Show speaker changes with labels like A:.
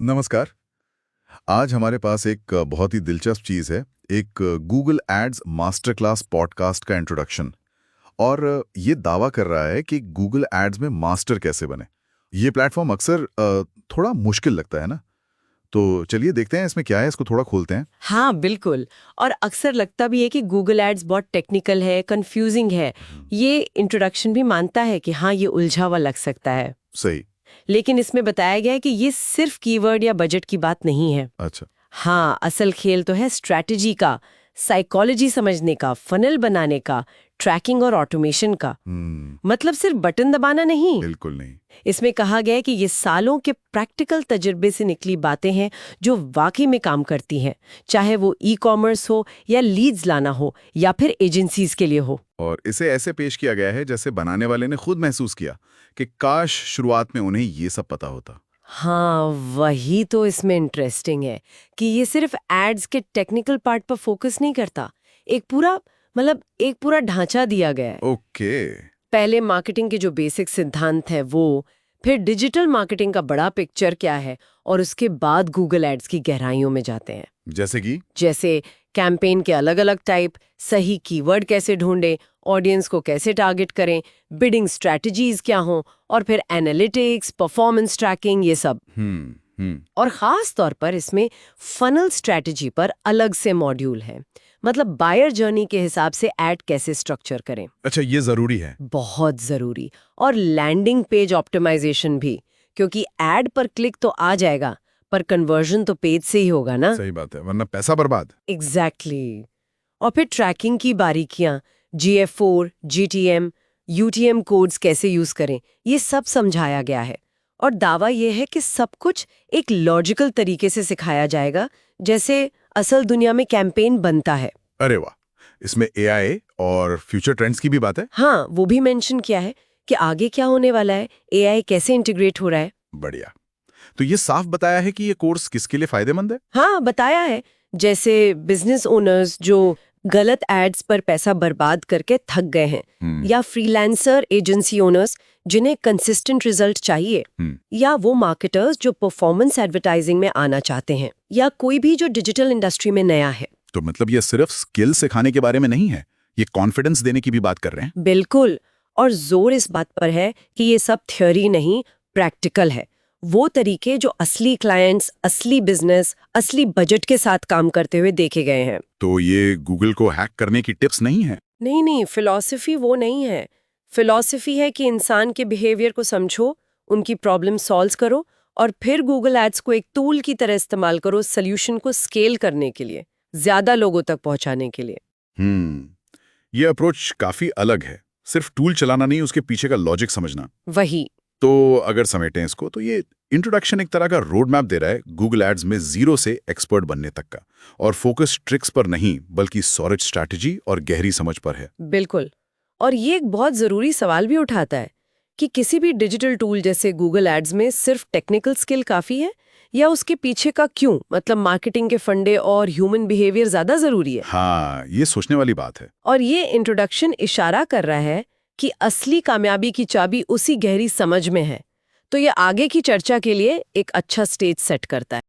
A: नमस्कार। आज हमारे पास एक बहुत ही दिलचस्प चीज़ है, एक Google ads master class podcast का इंट्रोडक्शन। और ये दावा कर रहा है कि गूगल एड्स में मास्टर कैसे बने। ये प्लेटफॉर्म अक्सर थोड़ा मुश्किल लगता है ना, तो चलिए देखते हैं इसमें क्या है, इसको थोड़ा खोलते हैं।
B: हाँ बिल्कुल। और अक्सर लगता भी है कि गूगल एड्स बहुत टेक्निकल है, कंफ्यूजिंग है। ये इंट्रोडक्शन भी मानता है कि हाँ, ये उलझा हुआ लग सकता है।
A: सही।
B: लेकिन इसमें बताया गया है कि ये सिर्फ कीवर्ड या बजट की बात नहीं है।
A: अच्छा।
B: हाँ, असल खेल तो है स्ट्रैटेजी का, साइकोलॉजी समझने का, फनल बनाने का, ट्रैकिंग और ऑटोमेशन का। मतलब सिर्फ बटन दबाना नहीं।
A: बिल्कुल नहीं।
B: इसमें कहा गया है कि ये सालों के प्रैक्टिकल तजुर्बे से निकली बातें हैं जो वाकई में काम करती हैं, चाहे वो ई कॉमर्स हो या लीड्स लाना हो या फिर एजेंसीज के लिए हो।
A: और इसे ऐसे पेश किया गया है जैसे बनाने वाले ने खुद महसूस किया कि काश शुरुआत में उन्हें ये सब पता होता।
B: हाँ, वही तो इसमें इंटरेस्टिंग है कि ये सिर्फ एड्स के टेक्निकल पार्ट पर फोकस नहीं करता। एक पूरा ढांचा दिया गया है।
A: ओके।
B: पहले मार्केटिंग के जो बेसिक सिद्धांत है वो, फिर डिजिटल मार्केटिंग का बड़ा पिक्चर क्या है, और उसके बाद गूगल एड्स की गहराइयों में जाते हैं। जैसे कैंपेन के अलग अलग टाइप, सही कीवर्ड कैसे ढूंढें, ऑडियंस को कैसे टारगेट करें, बिडिंग स्ट्रैटेजीज क्या हों, और फिर एनालिटिक्स, परफॉर्मेंस ट्रैकिंग, ये सब। और खास तौर पर इसमें फनल स्ट्रैटेजी पर अलग से मॉड्यूल है। मतलब बायर जर्नी के हिसाब से ऐड कैसे स्ट्रक्चर करें।
A: अच्छा, ये जरूरी है।
B: बहुत जरूरी। और लैंडिंग पेज ऑप्टिमाइजेशन भी, क्योंकि ऐड पर क्लिक तो आ जाएगा पर कन्वर्जन तो पेज से ही होगा ना।
A: सही बात है, वरना पैसा बर्बाद।
B: एग्जैक्टली। और फिर ट्रैकिंग की बारीकियां, GF4, GTM, UTM कोड्स कैसे यूज करें, ये सब समझाया गया है। और दावा यह है कि सब कुछ एक लॉजिकल तरीके से सिखाया जाएगा, जैसे असल दुनिया में कैंपेन बनता है।
A: अरे वाह, इसमें AI और फ्यूचर ट्रेंड्स की भी बात है।
B: हाँ, वो भी मेंशन किया है कि आगे क्या होने वाला है, AI कैसे इंटीग्रेट हो रहा है।
A: बढ़िया। तो ये साफ बताया है कि ये कोर्स किसके लिए फायदेमंद है।
B: हाँ, बताया है। जैसे बिजनेस ओनर्स जो गलत एड्स पर पैसा बर्बाद करके थक गए हैं, या फ्रीलांसर एजेंसी ओनर्स जिन्हें कंसिस्टेंट रिजल्ट चाहिए, या वो मार्केटर्स जो परफॉर्मेंस एडवर्टाइजिंग में आना चाहते हैं, या कोई भी जो डिजिटल इंडस्ट्री में नया है।
A: तो मतलब ये सिर्फ स्किल सिखाने के बारे में नहीं है, ये कॉन्फिडेंस देने की भी बात कर रहे हैं।
B: बिल्कुल। और जोर इस बात पर है कि ये सब थ्योरी नहीं, प्रैक्टिकल है। वो तरीके जो असली क्लाइंट्स, असली बिजनेस, असली बजट के साथ काम करते हुए देखे गए हैं।
A: तो ये गूगल को हैक करने की टिप्स नहीं है।
B: नहीं, फिलॉसफी वो नहीं है। फिलॉसफी है कि इंसान के बिहेवियर को समझो, उनकी प्रॉब्लम सॉल्व करो, और फिर गूगल एड्स को एक टूल की तरह इस्तेमाल करो सॉल्यूशन को स्केल करने के लिए, ज्यादा लोगों तक पहुंचाने के लिए।
A: ये अप्रोच काफी अलग है, सिर्फ टूल चलाना नहीं, उसके पीछे का लॉजिक समझना।
B: वही।
A: तो अगर समेटें इसको, तो ये इंट्रोडक्शन एक तरह का रोड मैप दे रहा है गूगल एड्स में जीरो से एक्सपर्ट बनने तक का, और फोकस ट्रिक्स पर नहीं बल्कि सॉलिड स्ट्रैटेजी और गहरी समझ पर है।
B: बिल्कुल। और ये एक बहुत जरूरी सवाल भी उठाता है कि किसी भी डिजिटल टूल जैसे गूगल एड्स में सिर्फ टेक्निकल स्किल काफी है, या उसके पीछे का क्यों, मतलब मार्केटिंग के फंडे और ह्यूमन बिहेवियर ज्यादा जरूरी है।
A: हाँ, ये सोचने वाली बात है।
B: और ये इंट्रोडक्शन इशारा कर रहा है कि असली कामयाबी की चाबी उसी गहरी समझ में है। तो ये आगे की चर्चा के लिए एक अच्छा स्टेज सेट करता है।